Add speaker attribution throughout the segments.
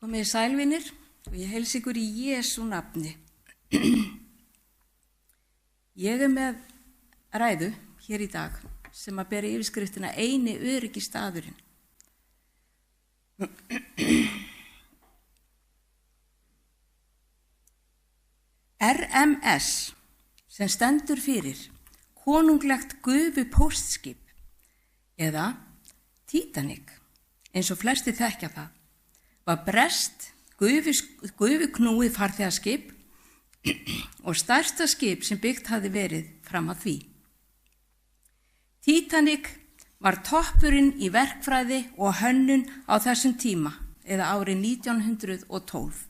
Speaker 1: Komið sælvinir og ég heilsa ykkur í Jesú nafni. Ég með ræðu hér í dag sem að bera yfirskriftina eini öryggi staðurinn. RMS sem stendur fyrir konunglegt gufupóstskip eða Titanic, eins og flesti þekkja það, var breskt gufuknúið farþegaskip og stærsta skip sem byggt hafði verið fram að því. Titanic var toppurinn í verkfræði og hönnun á þessum tíma, eða árið 1912,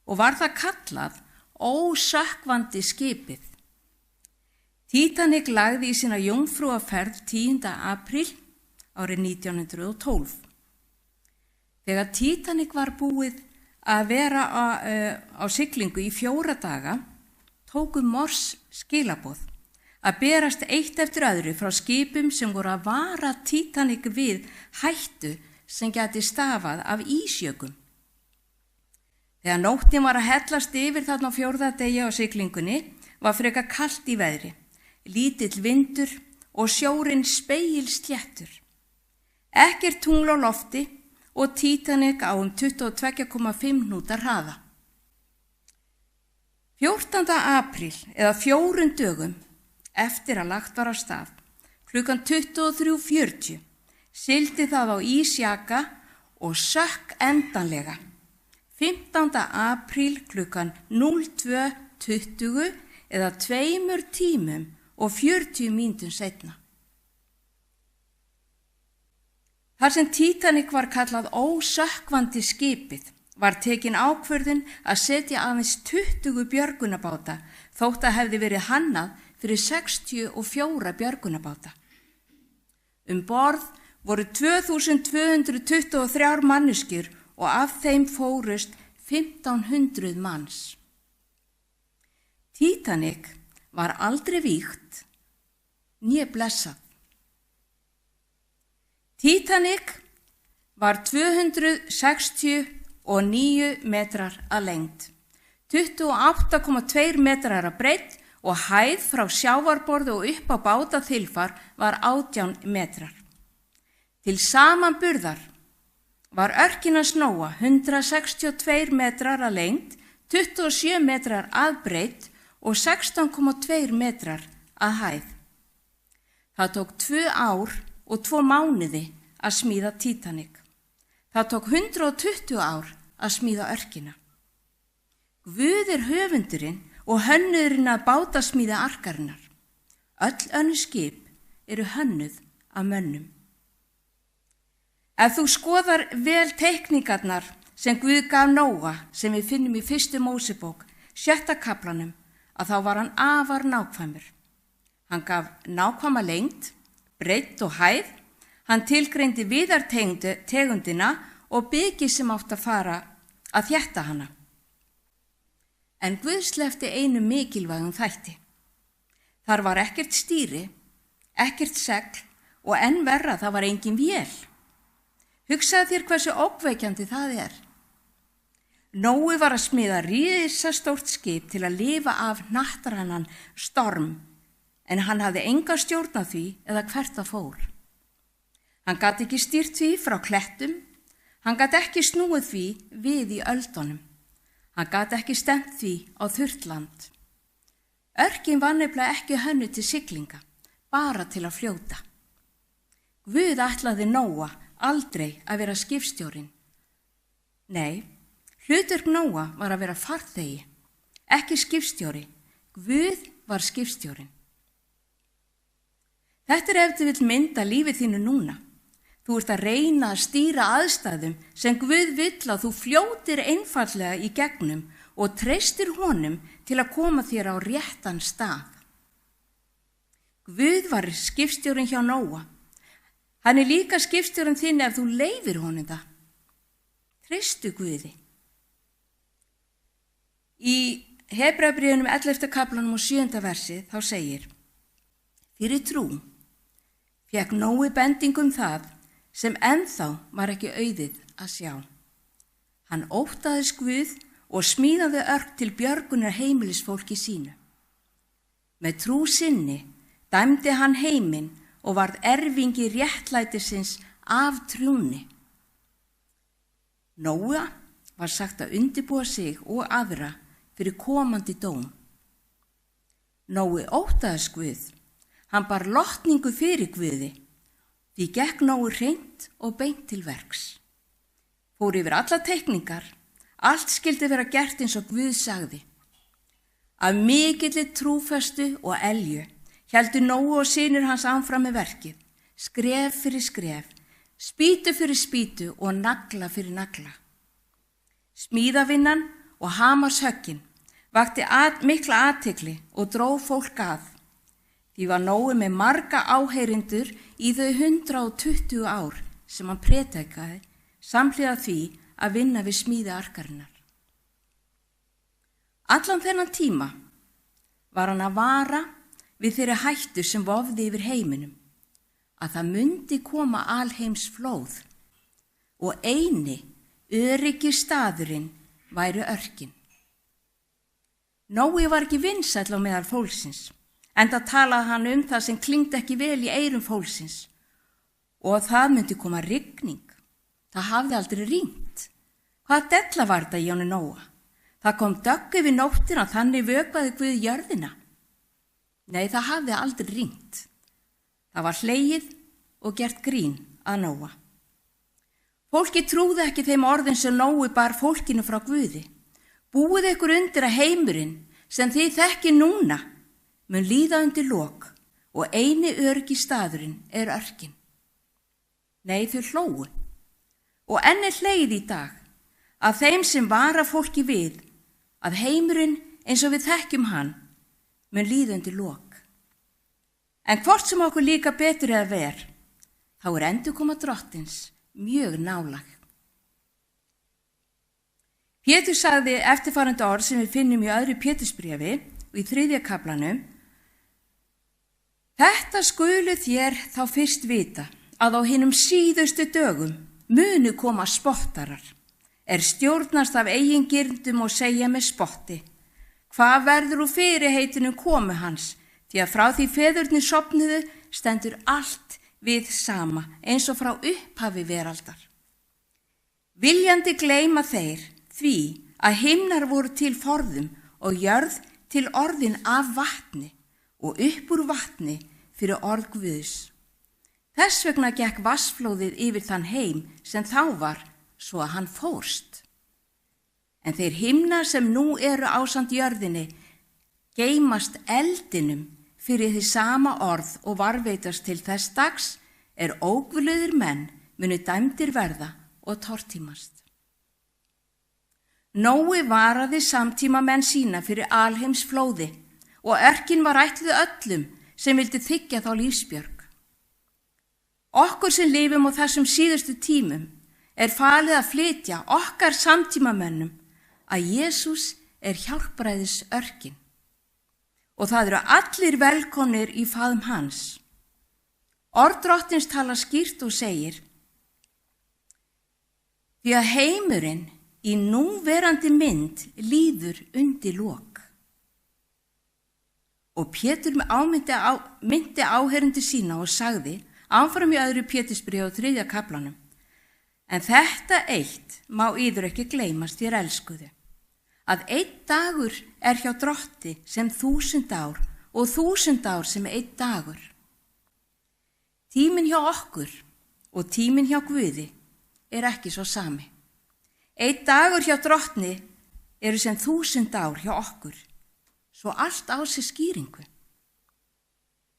Speaker 1: og var það kallað ósökkvandi skipið. Titanic lagði í sína jómfrúaferð 10. apríl árið 1912. Þegar Titanic var búið að vera á siglingu í 4 daga, tóku Morse skilaboð að berast eitt eftir öðru frá skipum sem voru að vara Titanic við hættu sem gæti stafað af ísjökum. Þegar nóttin var að hellast yfir þarna á 4. degi á siglingunni var frekar kalt í veðri, lítill vindur og sjórinn spegilsléttur. Ekkert tungl á lofti og Titanic á 22,5 knúta hraða. 14. apríl eða 4 dögum eftir að lagt var af stað, klukkan 23:40, sigldi það á ísjaka og sökk endanlega. 15. apríl klukkan 02:20 eða 2 tímum og 40 mínútum seinna. Þar sem Titanic var kallað ósökkvandi skipið, var tekin ákvörðun að setja aðeins 20 björgunarbáta þótt að hefði verið hannað fyrir 64 björgunarbáta. Borð voru 2223 manneskjur og af þeim fórust 1500 manns. Titanic var aldrei vígt né blessað. Titanic var 269 metrar að lengd, 28,2 metrar að breidd og hæð frá sjávarborði og upp á bátaþilfar var 18 metrar. Til samanburðar var Örkina Snóa 162 metrar að lengd, 27 metrar að breidd og 16,2 metrar að hæð. Það tók 2 ár og 2 mánuði að smíða Titanic. Það tók 120 ár að smíða Örkina. Guð höfundurinn og hönnuðurinn að bátasmíða arkarinnar. Öll önnur skip eru hönnuð af mönnum. Ef þú skoðar vel teikningarnar sem Guð gaf Nóa, sem við finnum í 1. Mósebók, 6. kaflanum, að þá var hann afar nákvæmur. Hann gaf nákvæma lengd, breidd og hæð, hann tilgreindi viðartegundina og byggi sem átt að fara að þétta hana. En Guð sleppti einu mikilvægum þætti. Þar var ekkert stýri, ekkert segl og enn verra það var engin vél. Hugsaðu þér hversu ógnvekjandi það er. Nói var að smíða risastórt skip til að lifa af hnattrænan storm, en hann hafði enga stjórn á því eða hvert það fór. Hann gat ekki stýrt því frá klettum, hann gat ekki snúið því við í öldunum, hann gat ekki stefnt því á þurrt land. Örkin var nefnilega ekki hönnuð til siglinga, bara til að fljóta. Guð ætlaði Nóa aldrei að vera skipstjórinn. Nei, hlutverk Nóa var að vera farþegi, ekki skipstjóri. Guð var skipstjórinn. Þetta ef þú vill mynda lífið þínu núna. Þú ert að reyna að stýra aðstæðum sem Guð vill að þú fljótir einfallega í gegnum og treystir honum til að koma þér á réttan stað. Guð var skipstjórinn hjá Nóa. Hann líka skipstjórinn þinn ef þú leyfir honum það. Treystu Guði. Í Hebreabréfunum 11. kaflanum og 7. versið þá segir: Fyrir trú fékk Nói bending það sem ennþá var ekki auðið að sjá. Hann óttaðist Guð og smíðaði örk til björgunar heimilisfólki sínu. Með trú sinni dæmdi hann heiminn og varð erfingi réttlætisins af trúnni. Nóa var sagt að undirbúa sig og aðra fyrir komandi dóm. Nói óttaðist Guð, hann bar lotningu fyrir Guði, því gekk Nói hreint og beint til verks. Fór yfir alla teikningar, allt skyldi vera gert eins og Guð sagði. Af mikilli trúfestu og elju héldu Nói og synir hans áfram með verkið, skref fyrir skref, spýtu fyrir spýtu og nagla fyrir nagla. Smíðavinnan og hamarshöggin vakti mikla athygli og dró fólk að. Því var Nói með marga áheyrendur í þau 120 ár sem hann prédikaði samhliða því að vinna við smíði arkarinnar. Allan þennan tíma var hann að vara við þeirri hættu sem vofði yfir heiminum, að það mundi koma alheimsflóð og eini öryggi staðurinn væri örkin. Nói var ekki vinsæll á meðal fólksins, enda talaði hann það sem klingdi ekki vel í eyrum fólksins og að það myndi koma rigning. Það hafði aldrei rignt. Hvaða della var þetta í honum Nóa? Það kom dögg yfir nóttina, þannig vökvaði Guð jörðina. Nei, það hafði aldrei rignt. Það var hlegið og gert grín að Nóa. Fólki trúði ekki þeim orðin sem Nói bar fólkinu frá Guði. Búið ykkur undir að heimurinn sem þið þekki núna mun líða undir lok og eini öryggi staðurinn örkin. Nei, þau hlógu. Og enn hlegið í dag að þeim sem vara fólki við að heimurinn eins og við þekkjum hann mun líða undir lok. En hvort sem okkur líka betur eða ver, þá endurkoma Drottins mjög nálæg. Pétur sagði eftirfarandi orð sem við finnum í öðru Pétursbréfi og í 3. kaflanum: Þetta skulu þér þá fyrst vita að á hinum síðustu dögum munu koma spottarar, stjórnast af eigin girndum og segja með spotti: Hvað verður úr fyrirheitinu komu hans, því að frá því feðurnir sofnuðu stendur allt við sama eins og frá upphafi veraldar. Viljandi gleyma þeir því að himnar voru til forðum og jörð til orðin af vatni og upp úr vatni fyrir orð Guðs. Þess vegna gekk vatnsflóðið yfir þann heim sem þá var, svo að hann fórst. En þeir himnar sem nú eru ásamt jörðinni geymast eldinum fyrir því sama orð og varveitast til þess dags óguðlegir menn munu dæmdir verða og tortímast. Nói varaði samtíma menn sína fyrir alheimsflóði og örkin var ætluð öllum sem vildi þiggja þá lífsbjörg. Okkur sem lifum á þessum síðustu tímum falið að flytja okkar samtímamönnum að Jesús hjálpræðis örkin og það eru allir velkomnir í faðm hans. Orð Drottins tala skýrt og segir: Því að heimurinn í núverandi mynd líður undir lok. Og Pétur myndi áheyrendur sína og sagði, áfram í öðru Pétursbréfi og 3. kaflanum: En þetta eitt má yður ekki gleymast, þér elskuðu, að einn dagur hjá Drotti sem 1000 ár og 1000 ár sem einn dagur. Tíminn hjá okkur og tíminn hjá Guði ekki svo sami. Einn dagur hjá Drottni sem 1000 ár hjá okkur, svo allt á sig skýringu.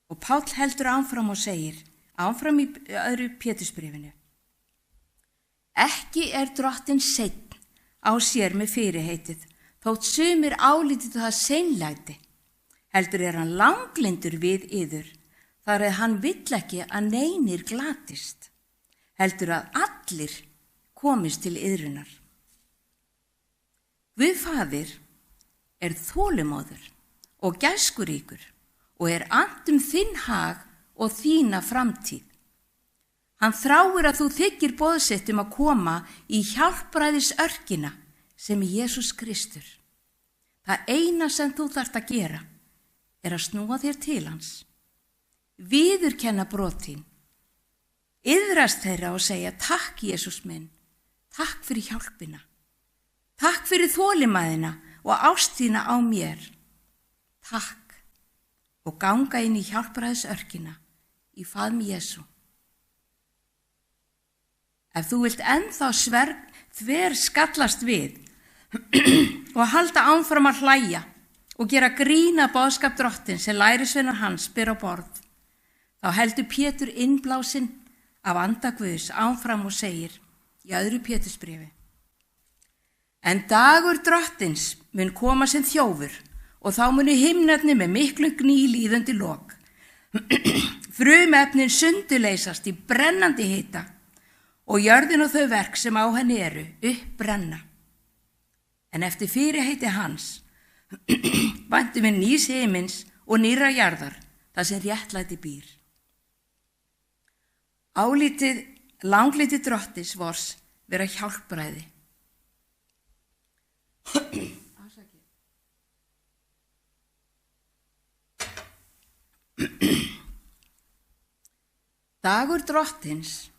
Speaker 1: Og Páll heldur áfram og segir, áfram í öðru Pétursbréfinu: Ekki Drottinn seinn á sér með fyrirheitið, þótt sumir álítið það seinlæti, heldur hann langlyndur við yður, þar hann vill ekki að neinir glatist, heldur að allir komist til iðrunar. Guð Faðir þolinmóður og gæskuríkur og annt þinn hag og þína framtíð. Hann þráir að þú þiggir boðsitt að koma í hjálpræðisörkina sem er Jesús Kristur. Það eina sem þú þarft að gera að snúa þér til hans, viðurkenna brot þín, iðrast þeirra og segja: takk Jesús minn, takk fyrir hjálpina, takk fyrir þolinmæðina og ást þína á mér, takk, og ganga inn í hjálpræðisörkina í faðm Jesú. Ef þú vilt ennþá þver skallast við og halda áfram að hlæja og gera grína boðskap Drottins sem lærisveinar hans ber á borð, þá heldur Pétur innblásinn af anda Guðs áfram og segir í 2. Pétursbréfi: en dagur Drottins mun koma sem þjófur, og þá munu himnarnir með miklum gný líðandi lok. Frumefnin sunduleysast í brennandi hita og jörðin og þau verk sem á henni eru uppbrenna. En eftir fyrirheiti hans væntum við nýs himins og nýrra jarðar, þar sem réttlæti býr. Langlítið Drottins vors vera hjálpræði. Dagur Drottins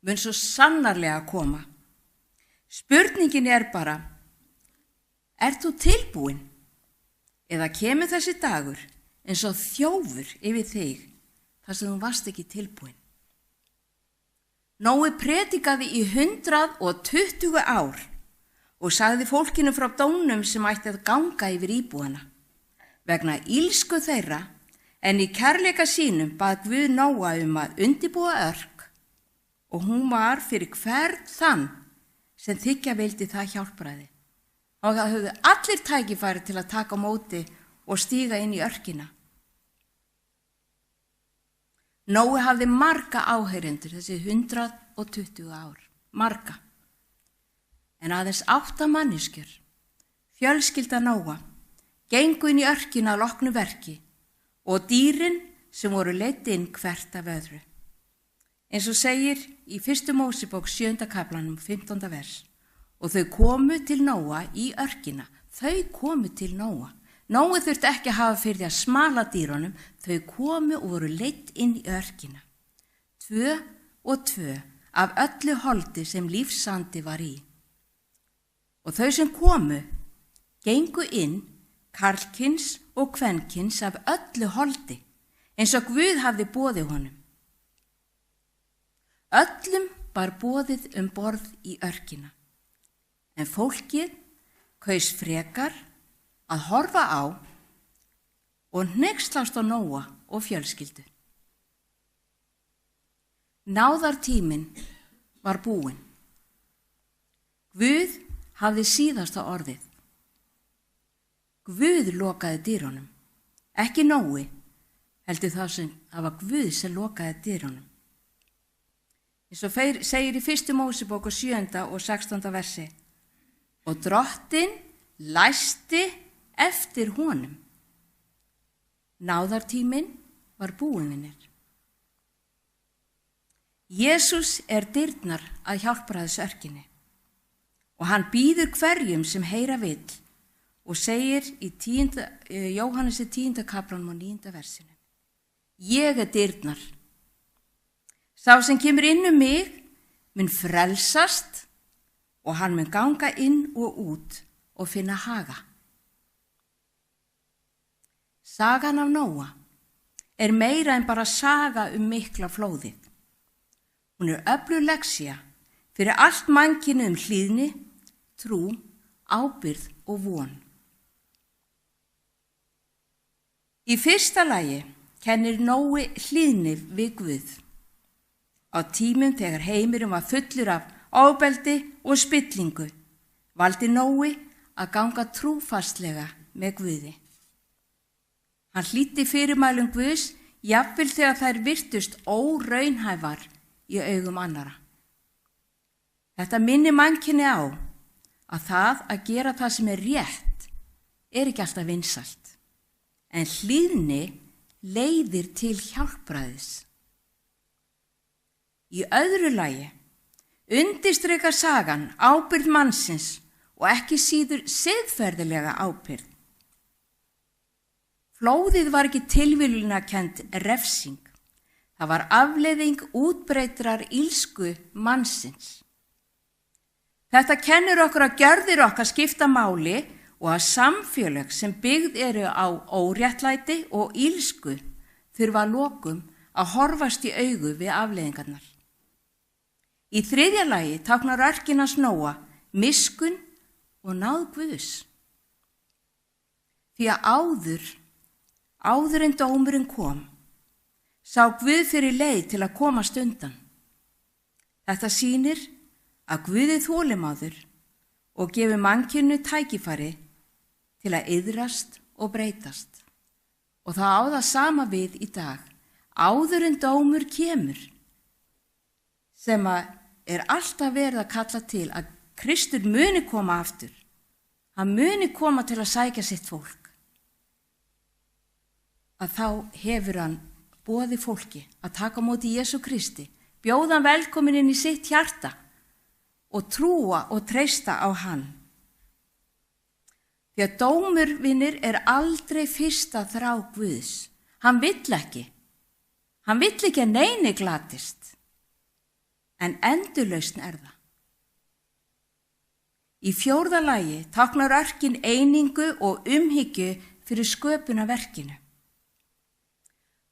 Speaker 1: mun svo sannarlega koma. Spurningin bara: þú tilbúin? Eða kemur þessi dagur eins og þjófur yfir þig þar sem þú varst ekki tilbúin? Nói predikaði í 120 ár og sagði fólkinu frá dómnum sem ætti að ganga yfir íbúana vegna ílsku þeirra, en í kærleika sínum bað Guð Nóa að undirbúa örk, og hún var fyrir hvern þann sem þiggja vildi það hjálpræði. Og það höfðu allir tækifæri til að taka á móti og stíga inn í örkina. Nói hafði marga áheyrendur þessi 120 ár, marga. En aðeins 8 manneskjur, fjölskylda Nóa, gengu inn í örkina að loknu verki, og dýrin sem voru leidd inn hvert af öðru. Eins og segir í 1. Mósebók 7. kaflanum 15. vers: og þau komu til Nóa í örkina. Þau komu til Nóa. Nói þurfti ekki að hafa fyrir því að smala dýrunum, þau komu og voru leidd inn í örkina. 2 og 2 af öllu holdi sem lífsandi var í. Og þau sem komu, gengu inn, karlkyns og kvenkyns af öllu holdi, eins og Guð hafði boðið honum. Öllum var boðið borð í örkina, en fólkið kaus frekar að horfa á og hneykslast á Nóa og fjölskyldu. Náðartíminn var búinn. Guð hafði síðasta orðið. Guð lokaði dyrunum, ekki Nói, heldur það var Guð sem lokaði dyrunum. Eins og segir í 1. Mósebók 7. og 16. versi: og Drottinn læsti eftir honum. Náðartíminn var búinn. Jesús dyrnar að hjálpræðisörkinni og hann býður hverjum sem heyra vill, og segir í Jóhannesi 10. kaflanum og 9. versinu: ég dyrnar. Sá sem kemur inn mig mun frelsast, og hann mun ganga inn og út og finna haga. Sagan af Nóa meira en bara saga mikla flóðið. Hún öflug lexía fyrir allt mannkynið hlýðni, trú, ábyrgð og von. Í fyrsta lagi kennir Nói hlýðni við Guð. Á tímum þegar heimurinn var fullur af ofbeldi og spillingu, valdi Nói að ganga trúfastlega með Guði. Hann hlýddi fyrirmælum Guðs, jafnvel þegar þær virtust óraunhæfar í augum annara. Þetta minnir mannkyni á að það að gera það sem rétt ekki alltaf vinsælt, en hlýðni leiðir til hjálpræðis. Í öðru lagi undirstrikar sagan ábyrgð mannsins og ekki síður siðferðilega ábyrgð. Flóðið var ekki tilviljunarkennd refsing. Það var afleiðing útbreiddrar illsku mannsins. Þetta kennir okkur að gjörðir okkar skipta máli og að samfélög sem byggð eru á óréttlæti og illsku þurfa að lokum að horfast í augu við afleiðingarnar. Í þriðja lagi táknar örkin hans Nóa miskunn og náð Guðs. Því að áður en dómurinn kom, sá Guð fyrir leið til að komast undan. Þetta sýnir að Guð er þolinmóður og gefur mannkyninu tækifæri til að iðrast og breytast. Og það á það sama við í dag, áður en dómur kemur, sem er alltaf verið að kalla til að Kristur muni koma aftur. Hann muni koma til að sækja sitt fólk. Að þá hefur hann boðið fólki að taka á móti Jesú Kristi, bjóða hann velkomin inn í sitt hjarta og trúa og treysta á hann. Því að dómur, vinir, er aldrei fyrsta þrá Guðs. Hann vill ekki að neini glatist, en endurlausn er það. Í fjórða lagi táknar örkin einingu og umhyggju fyrir sköpunarverkinu.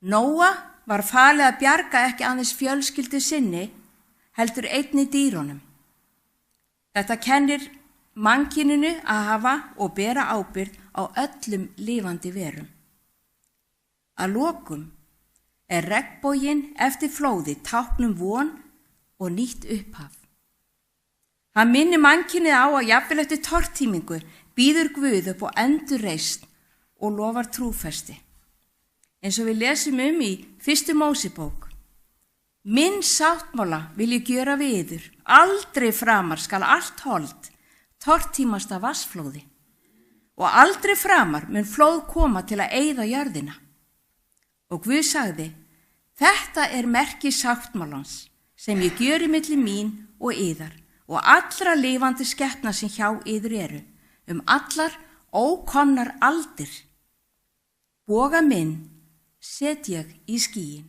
Speaker 1: Nóa var falið að bjarga ekki aðeins fjölskyldu sinni, heldur einnig dýrunum. Þetta kennir mannkyninu að hafa og bera ábyrgð á öllum lifandi verum. Að lokum er regnboginn eftir flóði táknum von og nýtt upphaf. Hann minnir mannkynið á að jafnvel eftir tortímingu býður Guð upp á endurreisn og lofar trúfesti. Eins og við lesum í 1. Mósebók. Minn sáttmála vil ég gjöra við yður, aldrei framar skal allt hold tortímast af vatnsflóði og aldrei framar mun flóð koma til að eyða jörðina. Og Guð sagði, þetta er merki sáttmálans sem ég gjöri milli mín og yðar og allra lifandi skepna sem hjá yður eru, allar ókomnar aldir. Boga minn set ég í skýin,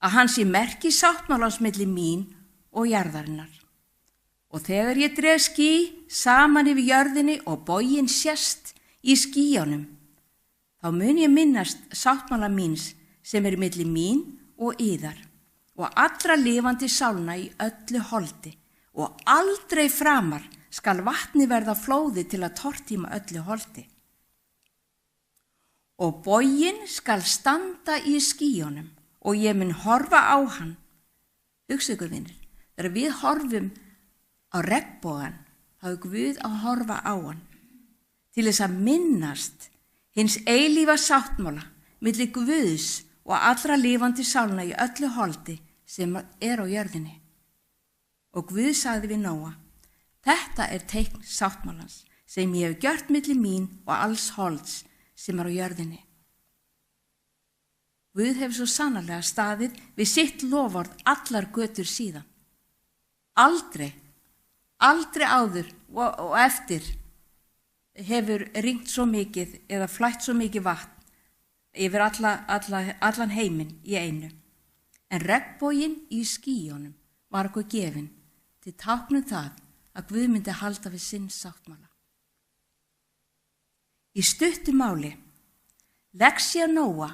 Speaker 1: að hann sé merki sáttmálans milli mín og jarðarinnar. Og þegar ég dreg ský saman yfir jörðinni og boginn sést í skýjunum, þá mun ég minnast sáttmála míns sem er milli mín og yðar og allra lifandi sálna í öllu holdi og aldrei framar skal vatni verða flóði til að tortíma öllu holdi. Og boginn skal standa í skýjunum og ég mun horfa á hann. Hugsa ykkur, vinir, þegar við horfum á regnbogann, þá er Guð að horfa á hann til þess að minnast hins eilífa sáttmála milli Guðs og allra lifandi sálna í öllu holdi sem er á jörðinni. Og Guð sagði við Nóa, þetta er teikn sáttmálans sem ég hef gjört milli mín og alls holds sem er á jörðinni. Guð hefur svo sannarlega staðið við sitt loford allar götur síðan. Aldrei áður og eftir hefur ringt svo mikið eða flætt svo mikið vatn yfir allan heiminn í einu. En regnboginn í skýjunum var okkur gefinn til táknum það að Guð myndi halda við sinn sáttmála. Í stuttu máli, lexía Nóa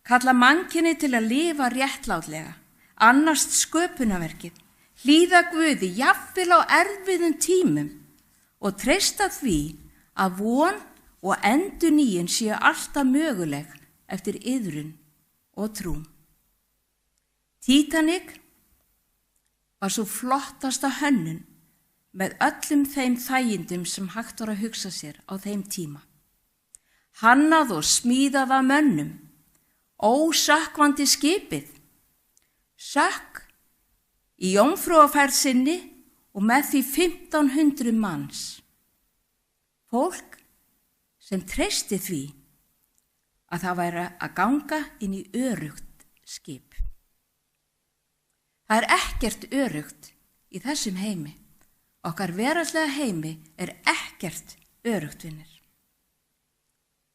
Speaker 1: kalla mannkynið til að lifa réttlátlega, annast sköpunarverkið, hlýða Guði jafnvel á erfiðum tímum og treysta því að von og endurnýjun séu alltaf möguleg eftir iðrun og trúm. Titanic var svo flottasta hönnun með öllum þeim þægindum sem hægt var að hugsa sér á þeim tíma. Hannað og smíðað af mönnum, ósökkvandi skipið, sökk í jómfrúaferð sinni og með því 1500 manns. Fólk sem treysti því að það væri að ganga inn í öruggt skip. Það ekkert örugt í þessum heimi. Okkar veraldlega heimi ekkert örugt, vinir.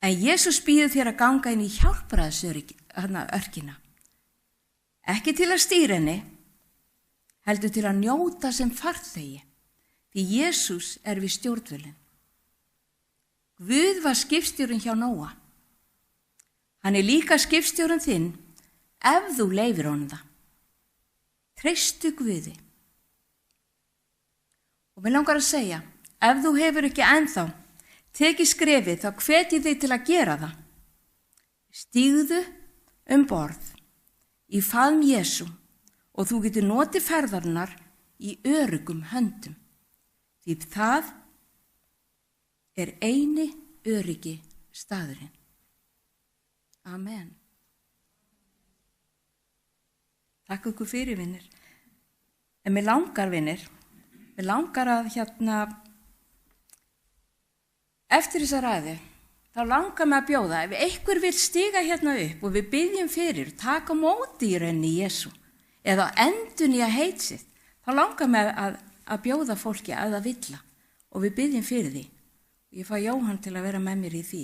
Speaker 1: En Jesús býður þér að ganga inn í hjálpræðisörkina. Ekki til að stýra henni, heldur til að njóta sem farþegi, því Jesús við stjórnvölinn. Guð var skipstjórinn hjá Nóa. Hann líka skipstjórinn þinn ef þú leyfir honum það. Treystu Guði. Og mér langar að segja, ef þú hefur ekki ennþá tekið skrefið, þá hvet ég þig til að gera það. Stígðu borð í faðm Jesú og þú getur notið ferðarinnar í öruggum höndum. Því það eini öryggi staðurinn. Amen. Takk ykkur fyrir, vinir. En mér langar, vinir, að eftir þessa ræðu, þá langar mig að bjóða, ef einhver vill stiga upp og við biðjum fyrir, taka á móti í rauninni Jesú, eða endurnýja heit sitt, þá langar mig að bjóða fólki að það vill og við biðjum fyrir því. Ég fæ Jóhann til að vera með mér í því.